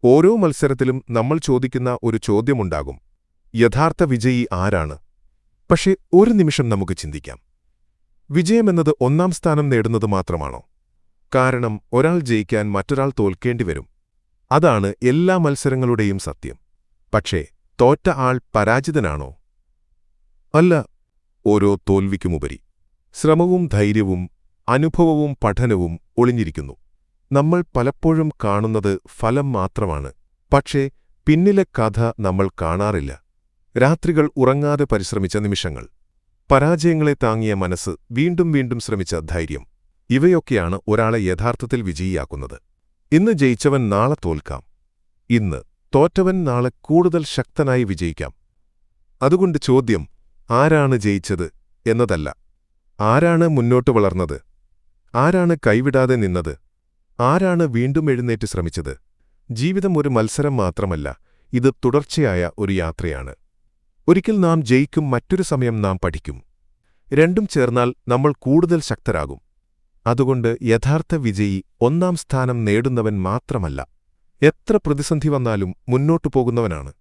ഓരോ മത്സരത്തിലും നമ്മൾ ചോദിക്കുന്ന ഒരു ചോദ്യമുണ്ടാകും: യഥാർത്ഥ വിജയി ആരാണ്? പക്ഷേ ഒരു നിമിഷം നമുക്ക് ചിന്തിക്കാം. വിജയമെന്നത് ഒന്നാം സ്ഥാനം നേടുന്നത് മാത്രമാണോ? കാരണം ഒരാൾ ജയിക്കാൻ മറ്റൊരാൾ തോൽക്കേണ്ടിവരും. അതാണ് എല്ലാ മത്സരങ്ങളുടെയും സത്യം. പക്ഷേ തോറ്റ ആൾ പരാജിതനാണോ? അല്ല. ഓരോ തോൽവിക്കുമുപരി ശ്രമവും ധൈര്യവും അനുഭവവും പഠനവും ഒളിഞ്ഞിരിക്കുന്നു. നമ്മൾ പലപ്പോഴും കാണുന്നത് ഫലം മാത്രമാണ്, പക്ഷേ പിന്നിലെ കഥ നമ്മൾ കാണാറില്ല. രാത്രികൾ ഉറങ്ങാതെ പരിശ്രമിച്ച നിമിഷങ്ങൾ, പരാജയങ്ങളെ താങ്ങിയ മനസ്സ്, വീണ്ടും വീണ്ടും ശ്രമിച്ച ധൈര്യം, ഇവയൊക്കെയാണ് ഒരാളെ യഥാർത്ഥത്തിൽ വിജയിയാക്കുന്നത്. ഇന്ന് ജയിച്ചവൻ നാളെ തോൽക്കാം. ഇന്ന് തോറ്റവൻ നാളെ കൂടുതൽ ശക്തനായി വിജയിക്കാം. അതുകൊണ്ട് ചോദ്യം ആരാണ് ജയിച്ചത് എന്നതല്ല, ആരാണ് മുന്നോട്ട് വളർന്നത്, ആരാണ് കൈവിടാതെ നിന്നത്, ആരാണ് വീണ്ടും എഴുന്നേറ്റ് ശ്രമിച്ചത്. ജീവിതം ഒരു മത്സരം മാത്രമല്ല, ഇത് തുടർച്ചയായ ഒരു യാത്രയാണ്. ഒരിക്കൽ നാം ജയിക്കും, മറ്റൊരു സമയം നാം പഠിക്കും. രണ്ടും ചേർന്നാൽ നമ്മൾ കൂടുതൽ ശക്തരാകും. അതുകൊണ്ട് യഥാർത്ഥ വിജയി ഒന്നാം സ്ഥാനം നേടുന്നവൻ മാത്രമല്ല, എത്ര പ്രതിസന്ധി വന്നാലും മുന്നോട്ടു പോകുന്നവനാണ്.